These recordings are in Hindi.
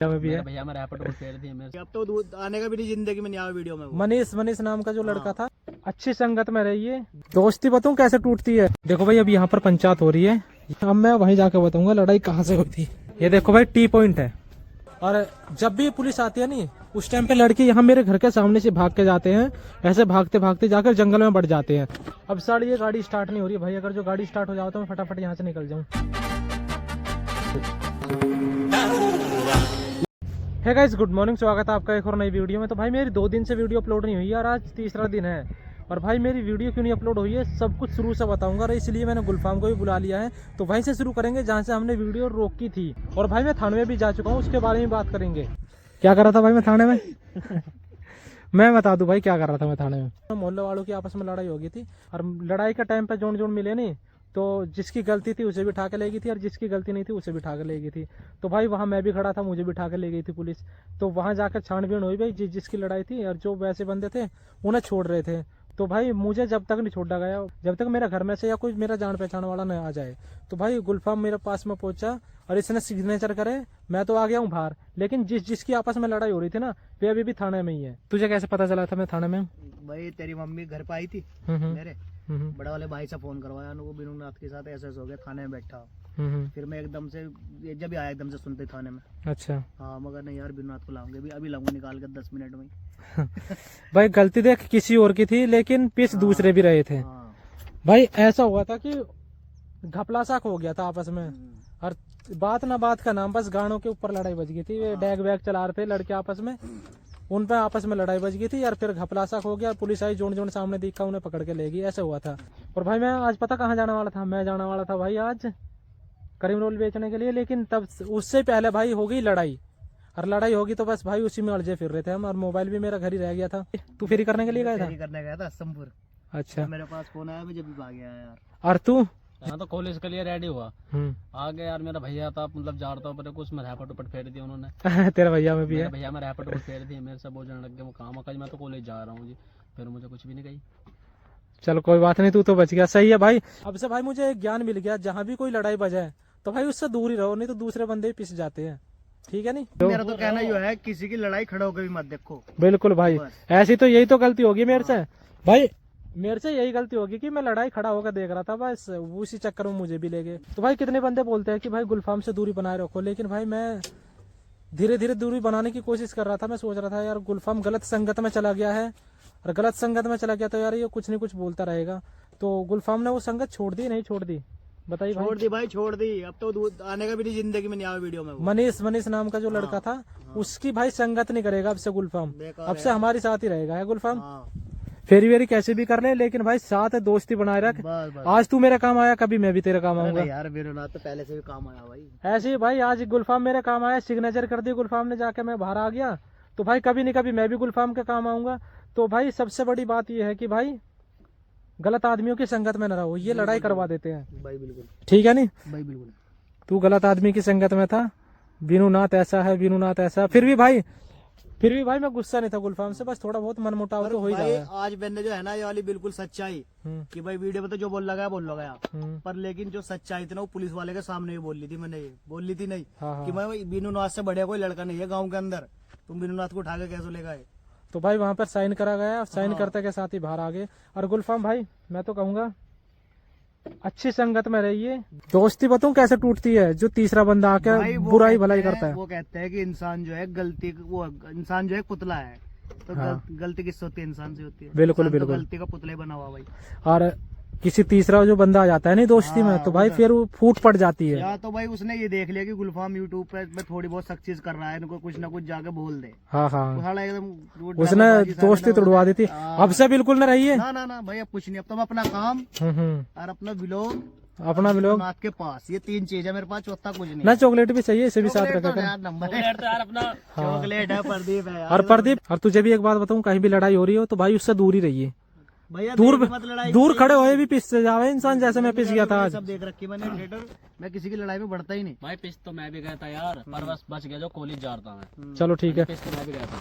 भी है भैया मैं रैपिड को फेर दी मेरे अब तो आने का भी नहीं जिंदगी में नहीं आया वीडियो में वो। मनीष नाम का जो लड़का था। अच्छी संगत में रहिए, दोस्ती बताऊं कैसे टूटती है। देखो भाई अभी यहाँ पर पंचायत हो रही है, अब मैं वहीं जाकर बताऊंगा लड़ाई कहाँ से हुई थी। ये देखो भाई टी पॉइंट है, और जब भी पुलिस आती है नहीं उस टाइम पे लड़के यहाँ मेरे घर के सामने से भाग के जाते हैं, ऐसे भागते भागते जाकर जंगल में बढ़ जाते हैं। अब साड़ी ये गाड़ी स्टार्ट नहीं हो रही है भाई, अगर जो गाड़ी स्टार्ट हो जाओ तो मैं फटाफट यहाँ से निकल जाऊँ। हे गाइस गुड मॉर्निंग, स्वागत है आपका एक और नई वीडियो में। तो भाई मेरी 2 दिन से वीडियो अपलोड नहीं हुई है और आज तीसरा दिन है। और भाई मेरी वीडियो क्यों नहीं अपलोड हुई है सब कुछ शुरू से बताऊंगा, और इसलिए मैंने गुलफाम को भी बुला लिया है। तो वहीं से शुरू करेंगे जहां से हमने वीडियो रोकी थी। और भाई मैं थाने में भी जा चुका हूँ, उसके बारे में बात करेंगे। क्या कर रहा था भाई मैं थाने में मैं बता दूं भाई क्या कर रहा था मैं थाने में। मोहल्ले वालों की आपस में लड़ाई हो गई थी, और लड़ाई का टाइम पे जोन मिले नहीं, तो जिसकी गलती थी उसे भी उठा के ले गई थी, और जिसकी गलती नहीं थी उसे भी उठा के ले गई थी। तो भाई वहाँ मैं भी खड़ा था, मुझे भी उठा के ले गई थी पुलिस। तो वहाँ जाकर छानबीन हुई भाई, जिसकी लड़ाई थी, और जो वैसे बंदे थे उन्हें छोड़ रहे थे। तो भाई मुझे जब तक नहीं छोड़ा गया, जब तक मेरा घर में से या कोई मेरा जान पहचान वाला न आ जाए। तो भाई गुलफाम मेरे पास में पहुंचा और इसने सिग्नेचर करे, मैं तो आ गया हूँ बाहर। लेकिन जिसकी आपस में लड़ाई हो रही थी ना, वे अभी भी थाने में ही है। तुझे कैसे पता चला था मैं थाने में? भाई तेरी मम्मी घर पे आई थी मेरे, बड़ा वाले भाई से फोन करवाया वो बिनू नाथ के साथ ऐसा हो गया, थाने में बैठा। फिर मैं एकदम से जब भी आया एकदम से सुनते थाने में। अच्छा हाँ, मगर नहीं यार बिनू नाथ को लाऊंगे अभी लाऊंगा निकाल कर 10 मिनट में। भाई गलती देख किसी और की थी, लेकिन पीछे दूसरे भी रहे थे। भाई ऐसा हुआ था कि घपला साक हो गया था आपस में, और बात ना बात का नाम, बस गानों के ऊपर लड़ाई बज गई थी। वे डैग वैग चला रहे थे लड़के आपस में, उन पे आपस में लड़ाई बज गई थी यार। फिर घपला साक हो गया, पुलिस आई, जोन सामने देखा, उन्हें पकड़ के ले गई। ऐसा हुआ था। और भाई मैं आज पता कहाँ जाने वाला था? मैं जाने वाला था भाई आज करीम रोल बेचने के लिए, लेकिन तब उससे पहले भाई हो गई लड़ाई। और लड़ाई होगी तो बस भाई उसी में अड़जे फिर रहे थे हम, और मोबाइल भी मेरा घर ही रह गया था। तू फेरी करने के लिए गया था? फेरी करने गया था असमपुर। अच्छा मेरे पास फोन आया, मैं जब भी भाग गया यार। और तू? यहाँ तो कॉलेज के लिए रेडी हुआ, आगे यार मेरा भैया था, मतलब जा रहा था पर कुछ में रैपिड उपट फेर दी उन्होंने तेरा भैया में भी है? भैया मैं रैपिड उपट फेर दी, मेरे से बोलने लग गए वो काम काज, मैं तो कॉलेज जा रहा हूँ जी। फिर मुझे कुछ भी नहीं कही। चलो कोई बात नहीं, तू तो बच गया, सही है भाई। अब से भाई मुझे एक ज्ञान मिल गया, जहाँ भी कोई लड़ाई बजाए तो भाई उससे दूर ही रहो, नहीं तो दूसरे बंदे भी पिस जाते हैं। ठीक है नहीं? मेरा तो कहना ये है किसी की लड़ाई खड़ा होकर भी मत देखो। बिल्कुल भाई, ऐसी तो यही तो गलती होगी मेरे से भाई, मेरे से यही गलती होगी कि मैं लड़ाई खड़ा होकर देख रहा था, बस उसी चक्कर में मुझे भी ले गए। तो भाई कितने बंदे बोलते हैं कि भाई गुलफाम से दूरी बनाए रखो, लेकिन भाई मैं धीरे धीरे दूरी बनाने की कोशिश कर रहा था। मैं सोच रहा था यार गुलफाम गलत संगत में चला गया है, और गलत संगत में चला गया तो यार ये कुछ नहीं कुछ बोलता रहेगा। तो गुलफाम ने वो संगत छोड़ दी नहीं छोड़ दी? बताइए भाई। छोड़ दी भाई, छोड़ दी। अब तो आने का भी नहीं जिंदगी में नहीं आया वीडियो में वो। मनीष नाम का जो लड़का था, उसकी भाई संगत नहीं करेगा अब से गुलफाम, अब से हमारे साथ ही रहेगा है गुलफाम। फेरी वेरी कैसे भी कर ले, लेकिन भाई साथ है, दोस्ती बनाए रख। आज तू मेरा काम आया, कभी मैं भी तेरा काम आऊंगा यार। बिनू नाथ तो पहले से भी काम आया भाई। ऐसे ही भाई आज गुलफाम मेरे काम आया, सिग्नेचर कर दी गुलफाम ने जाके, मैं बाहर आ गया। तो भाई कभी नहीं कभी मैं भी गुलफाम के काम आऊंगा। तो भाई सबसे बड़ी बात यह है कि भाई गलत आदमियों की संगत में न रहो, ये लड़ाई करवा देते हैं भाई। बिल्कुल ठीक है नहीं भाई, बिल्कुल। तू गलत आदमी की संगत में था, बिनू नाथ ऐसा है, बिनू नाथ ऐसा। फिर भी भाई मैं गुस्सा नहीं था गुलफाम से, बस थोड़ा बहुत मनमुटाव तो हो ही जाएगा। आज मैंने जो है ना ये वाली बिल्कुल सच्चाई कि भाई वीडियो में तो जो बोल लगाया पर लेकिन जो सच्चाई थी ना वो पुलिस वाले के सामने भी बोल ली थी मैंने, ये बोल ली थी नहीं कि मैं बिनू नाथ से बढ़िया कोई लड़का नहीं है गाँव के अंदर, तुम बिनू नाथ को उठा के कैसे ले गए। तो भाई वहां पर साइन करा गया, साइन करते के साथ ही बाहर आ गए। और गुलफाम भाई मैं तो कहूंगा अच्छी संगत में रहिए, दोस्ती बताऊं कैसे टूटती है, जो तीसरा बंदा आकर बुराई भलाई करता है। वो कहते हैं कि इंसान जो है इंसान जो है पुतला है, तो गलती किससे होती है? इंसान से होती है। बिल्कुल तो गलती का पुतला ही बना हुआ भाई। और किसी तीसरा जो बंदा आ जाता है नहीं दोस्ती में, तो भाई फिर वो फूट पड़ जाती है। या तो भाई उसने ये देख लिया कि गुलफाम यूट्यूब पे थोड़ी बहुत सक्सेस कर रहा है, इनको कुछ ना कुछ जाके बोल दे। हाँ एकदम उसने दोस्ती तोड़वा दी थी। अब से बिल्कुल न रहिए। ना भाई अब कुछ नहीं, अब तो मैं अपना काम और अपना व्लॉग, अपना व्लॉग नाथ के पास, ये 3 चीज है मेरे पास, चौथा कुछ नहीं। ना चॉकलेट भी चाहिए, इसे भी साथ रखा कर। चॉकलेट है, प्रदीप है। और प्रदीप, और तुझे भी एक बात बताऊं, कहीं भी लड़ाई हो रही हो तो भाई उससे दूर ही रहिए। भैया दूर खड़े हुए भी पिस से जावे इंसान, जैसे मैं पिस गया था आज। सब देख रखी मैंने थिएटर, मैं किसी की लड़ाई में बढ़ता ही नहीं भाई। पिस तो मैं भी गया था यार, पर बस बच गया जो कॉलेज जा रहा था मैं। चलो ठीक है। पिस तो मैं भी गया था।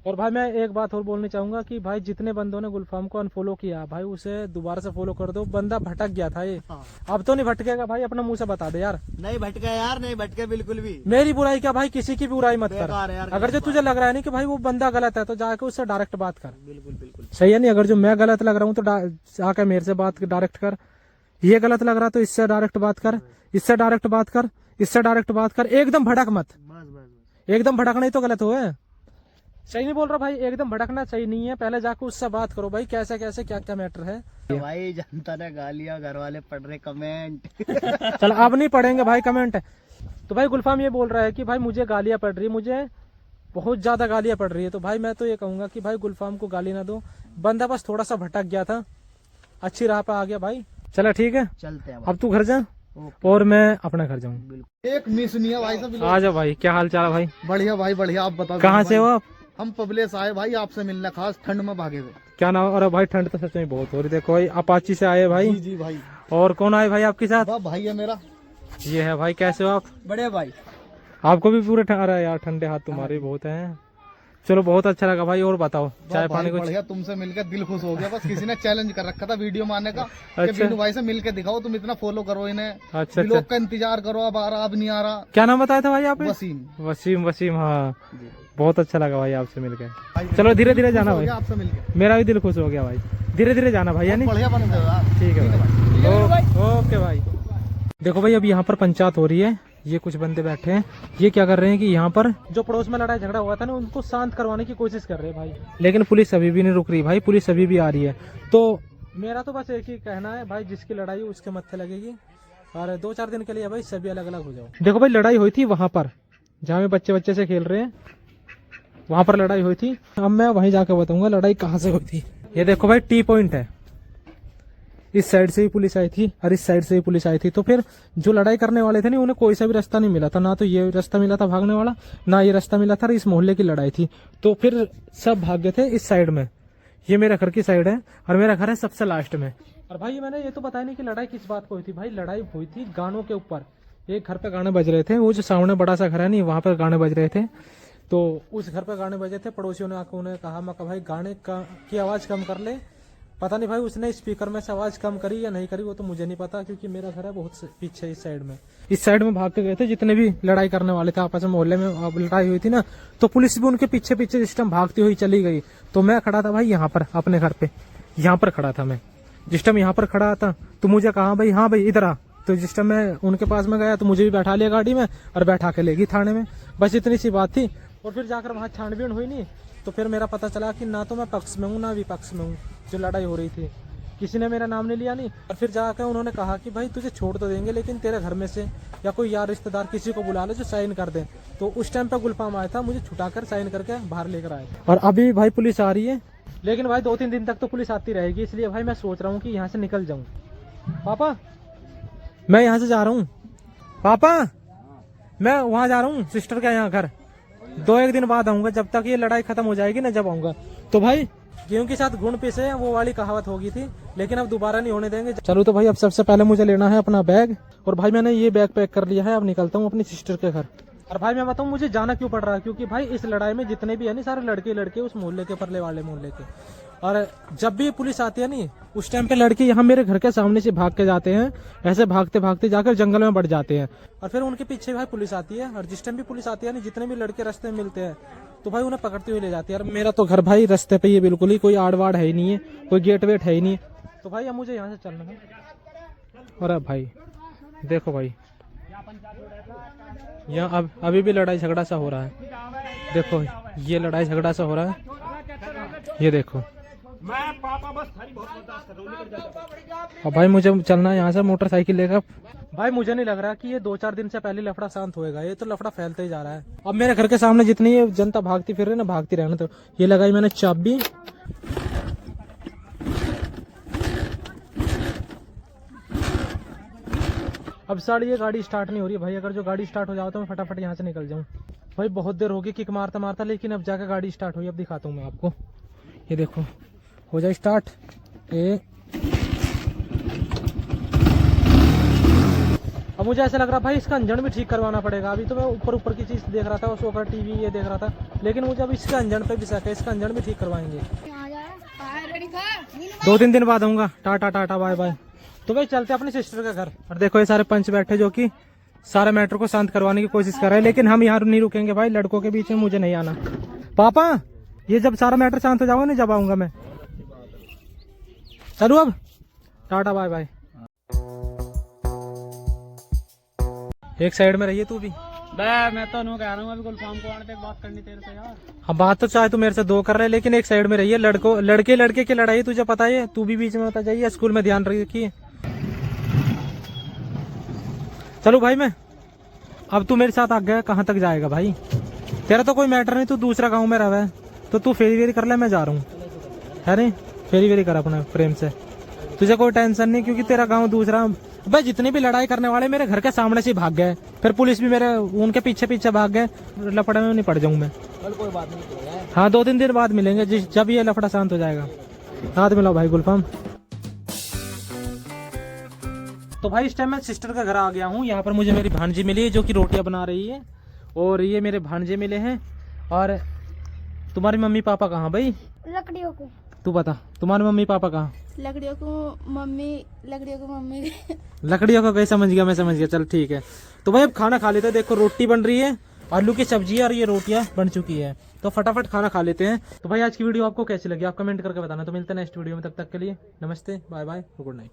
और भाई मैं एक बात और बोलना चाहूंगा कि भाई जितने बंदों ने गुलफाम को अनफॉलो किया भाई उसे दोबारा से फॉलो कर दो। बंदा भटक गया था ये, अब तो नहीं भटकेगा भाई। अपना मुंह से बता दे यार। नहीं भटका यार, नहीं भटके बिल्कुल भी। मेरी बुराई क्या भाई, किसी की भी बुराई मत कर। अगर जो तुझे लग रहा है नहीं कि भाई वो बंदा गलत है तो जाके उससे डायरेक्ट बात कर। बिल्कुल बिल्कुल सही है नहीं। अगर जो मैं गलत लग रहा हूँ तो जाके मेरे से बात डायरेक्ट कर। ये गलत लग रहा तो इससे डायरेक्ट बात कर, इससे डायरेक्ट बात कर, इससे डायरेक्ट बात कर। एकदम भड़क मत, बस बस। एकदम भड़कना ही तो गलत हो है। सही नहीं बोल रहा भाई, एकदम भड़कना सही नहीं है। पहले जाकर उससे बात करो भाई कैसे कैसे क्या क्या मैटर है। भाई जनता ने गालियां, घर वाले पढ़ रहे कमेंट। चल अब नहीं पढ़ेंगे भाई कमेंट। तो भाई गुलफाम ये बोल रहा है कि भाई मुझे गालियां पड़ रही है, मुझे बहुत ज्यादा गालियां पड़ रही है। तो भाई मैं तो ये कहूंगा कि भाई गुलफाम को गाली ना दो। बंदा बस थोड़ा सा भटक गया था, अच्छी राह पे आ गया भाई। चलो ठीक है, चलते हैं अब तू घर जा और मैं अपना घर जाऊँ। एक मिस नहीं है भाई सब। आ जाओ भाई, क्या हाल चाल है भाई? बढ़िया भाई बढ़िया। आप बताओ कहाँ से हो आप? हम पब्लिक से आए भाई आपसे मिलना, खास ठंड में भागे हुए। क्या नाम? अरे भाई ठंड तो सच में बहुत हो रही। देखो भाई अपाची से आए भाई। जी भाई। और कौन आए भाई आपके साथ? भाई है मेरा। ये है भाई। कैसे हो आप? बढ़िया भाई। आपको भी पूरे अरे यार ठंडे हाथ तुम्हारे बहुत हैं। चलो बहुत अच्छा लगा भाई। और बताओ चाय पानी कुछ? बढ़िया, तुमसे मिलकर दिल खुश हो गया। बस किसी ने चैलेंज कर रखा था वीडियो मारने का। अच्छा। बीनू भाई से मिलके दिखाओ, तुम इतना फॉलो करो इन्हें। अच्छा लोग का इंतजार करो, अब आ रहा, अब नहीं आ रहा। क्या नाम बताया था भाई आप? वसीम। वसीम, वसीम। हाँ बहुत अच्छा लगा भाई आपसे मिलकर। चलो धीरे धीरे जाना भाई, आपसे मिलकर मेरा भी दिल खुश हो गया भाई। धीरे धीरे जाना भाई, यानी बढ़िया बन गए आप। ठीक है भाई। ओके भाई। देखो भाई अब यहाँ पर पंचायत हो रही है। ये कुछ बंदे बैठे हैं, ये क्या कर रहे हैं कि यहाँ पर जो पड़ोस में लड़ाई झगड़ा हुआ था ना उनको शांत करवाने की कोशिश कर रहे हैं भाई। लेकिन पुलिस अभी भी नहीं रुक रही भाई, पुलिस अभी भी आ रही है। तो मेरा तो बस एक ही कहना है भाई, जिसकी लड़ाई हो उसके मत्थे लगेगी। और 2-4 दिन के लिए भाई सभी अलग अलग हो जाओ। देखो भाई लड़ाई हुई थी वहां पर जहाँ में बच्चे से खेल रहे हैं, वहां पर लड़ाई हुई थी। अब मैं वहीं जाकर बताऊंगा लड़ाई कहाँ से हुई थी। ये देखो भाई टी पॉइंट है, इस साइड से भी पुलिस आई थी और इस साइड से भी पुलिस आई थी। तो फिर जो लड़ाई करने वाले थे ना उन्हें कोई सा भी रास्ता नहीं मिला था, ना तो ये रास्ता मिला था भागने वाला, ना ये रास्ता मिला था। इस मोहल्ले की लड़ाई थी तो फिर सब भाग गए थे इस साइड में। ये मेरा घर की साइड है और मेरा घर है सबसे लास्ट में। और भाई मैंने ये तो बताया नहीं कि लड़ाई किस बात को हुई थी। भाई लड़ाई हुई थी गानों के ऊपर। एक घर पे गाने बज रहे थे, वो जो सामने बड़ा सा घर है नहीं वहां पर गाने बज रहे थे। तो उस घर पे गाने बजे थे, पड़ोसियों ने आकर उन्हें कहा मैं भाई गाने की आवाज कम कर ले। पता नहीं भाई उसने स्पीकर में से आवाज कम करी या नहीं करी, वो तो मुझे नहीं पता क्योंकि मेरा घर है बहुत पीछे इस साइड में। इस साइड में भाग के गए थे जितने भी लड़ाई करने वाले थे आपस में, मोहल्ले में लड़ाई हुई थी ना, तो पुलिस भी उनके पीछे पीछे जिस टाइम भागती हुई चली गई। तो मैं खड़ा था भाई यहाँ पर अपने घर पे, यहाँ पर खड़ा था मैं। जिस टाइम यहाँ पर खड़ा था तो मुझे कहा भाई हाँ भाई इधर आ। तो जिस टाइम मैं उनके पास में गया तो मुझे भी बैठा लिया गाड़ी में और बैठा के ले गई थाने में। बस इतनी सी बात थी। और फिर जाकर वहाँ छानबीन हुई नहीं तो फिर मेरा पता चला कि ना तो मैं पक्ष में हूँ ना विपक्ष में हूँ। जो लड़ाई हो रही थी किसी ने मेरा नाम नहीं लिया नहीं। और फिर जाकर उन्होंने कहा कि भाई तुझे छोड़ तो देंगे लेकिन तेरे घर में से या कोई यार रिश्तेदार किसी को बुला ले जो साइन कर दे। तो उस टाइम पे गुलफाम आया था, मुझे छुटाकर साइन करके बाहर लेकर आया। और अभी भाई पुलिस आ रही है, लेकिन भाई 2-3 दिन तक तो पुलिस आती रहेगी। इसलिए भाई मैं सोच रहा हूँ कि यहाँ से निकल जाऊँ। पापा मैं यहाँ से जा रहा हूँ। पापा मैं वहाँ जा रहा हूँ सिस्टर के यहाँ घर। 2-1 दिन बाद आऊंगा, जब तक ये लड़ाई खत्म हो जाएगी ना जब आऊंगा। तो भाई गेहूं के साथ गुण पीसे वो वाली कहावत होगी थी, लेकिन अब दोबारा नहीं होने देंगे। चलो तो भाई अब सबसे पहले मुझे लेना है अपना बैग। और भाई मैंने ये बैग पैक कर लिया है, अब निकलता हूँ अपनी सिस्टर के घर। और भाई मैं बताऊँ मुझे जाना क्यों पड़ रहा है, क्योंकि भाई इस लड़ाई में जितने भी है नहीं सारे लड़के उस मोहल्ले के परले वाले मोहल्ले के। और जब भी पुलिस आती है नहीं उस टाइम पे लड़के यहाँ मेरे घर के सामने से भाग के जाते हैं, ऐसे भागते भागते जाकर जंगल में बढ़ जाते हैं। और फिर उनके पीछे भाई पुलिस आती है और जिस टाइम भी पुलिस आती है नहीं जितने भी लड़के रास्ते में मिलते हैं तो भाई उन्हें पकड़ते हुए ले जाती है। और मेरा तो घर भाई रास्ते पे ही बिल्कुल ही, कोई आड़ वाड़ है ही नहीं है, कोई गेट वेट है ही नहीं। तो भाई अब मुझे यहाँ से चलना है। और अब भाई देखो भाई यहाँ अब अभी भी लड़ाई झगड़ा सा हो रहा है। देखो ये लड़ाई झगड़ा सा हो रहा है, ये देखो। अब भाई मुझे चलना है यहाँ से मोटरसाइकिल लेकर। भाई मुझे नहीं लग रहा कि ये 2-4 दिन से पहले लफड़ा शांत होएगा, ये तो लफड़ा फैलता ही जा रहा है। अब मेरे घर के सामने जितनी ये जनता भागती फिर रही ना, भागती रहना। तो ये लगाई मैंने चाबी। अब साड़ी ये गाड़ी स्टार्ट नहीं हो रही है भाई, अगर जो गाड़ी स्टार्ट हो जाओ तो मैं फटाफट यहाँ से निकल जाऊँ। भाई बहुत देर होगी किक मारता मारता, लेकिन अब जाकर गाड़ी स्टार्ट हुई। अब दिखाता हूँ मैं आपको, ये देखो हो जाए स्टार्ट। अब मुझे ऐसा लग रहा भाई इसका इंजन भी ठीक करवाना पड़ेगा। अभी तो मैं ऊपर ऊपर की चीज़ देख रहा था, सोकर टीवी ये देख रहा था, लेकिन मुझे अब इसका इंजन पे भी शक है, इसका इंजन भी ठीक करवाएंगे। 2-3 दिन बाद आऊँगा। Tata tata bye bye. तो भाई चलते अपने सिस्टर के घर। और देखो ये सारे पंच बैठे जो कि सारे मैटर को शांत करवाने की कोशिश कर रहे हैं, लेकिन हम यहाँ नहीं रुकेंगे भाई, लड़कों के बीच में मुझे नहीं आना। पापा ये जब सारा मैटर शांत हो जाओगे ना, जब आऊंगा मैं। चलू अब, टाटा बाय बाय। एक साइड में रहिए तू भी। मैं तो नहीं कह रहा हूँ अभी गुलफाम को आने तक बात करनी तेरे से यार। हाँ बात तो चाहे तू मेरे से 2 कर रहे, लेकिन एक साइड में रहिए। लड़के की लड़ाई तुझे पता है, तू भी बीच में होता जाइए। स्कूल में ध्यान रखिए। चलो भाई मैं, अब तू मेरे साथ आ गया, कहाँ तक जाएगा भाई? तेरा तो कोई मैटर नहीं, तू दूसरा गांव में रहा है, तो तू फेरी वेरी कर ले, मैं जा रहा हूँ। है नहीं, फेरी वेरी कर अपना प्रेम से, तुझे कोई टेंशन नहीं, क्योंकि तेरा गांव दूसरा। भाई जितने भी लड़ाई करने वाले मेरे घर के सामने से भाग गए, फिर पुलिस भी मेरे उनके पीछे पीछे भाग गए, लफड़े में नहीं पड़ जाऊँ मैं। कोई बात नहीं, हाँ 2-3 दिन बाद मिलेंगे, जब ये लफड़ा शांत हो जाएगा। हाथ मिलाओ भाई गुलफाम। तो भाई इस टाइम मैं सिस्टर के घर आ गया हूँ। यहाँ पर मुझे मेरी भांजी मिली है जो कि रोटियां बना रही है, और ये मेरे भांजे मिले हैं। और तुम्हारी मम्मी पापा कहाँ भाई? लकड़ियों को। तू बता, तुम्हारे मम्मी पापा कहाँ? लकड़ियों को मम्मी। लकड़ियों को कहीं समझ गया, मैं समझ गया। चल ठीक है। तो भाई अब खाना खा लेते हैं। देखो रोटी बन रही है, आलू की सब्जी है, और ये रोटियां बन चुकी है, तो फटाफट खाना खा लेते हैं। तो भाई आज की वीडियो आपको कैसी लगी आप कमेंट करके बताना। तो मिलते हैं नेक्स्ट वीडियो में, तब तक के लिए नमस्ते, बाय बाय, गुड नाइट।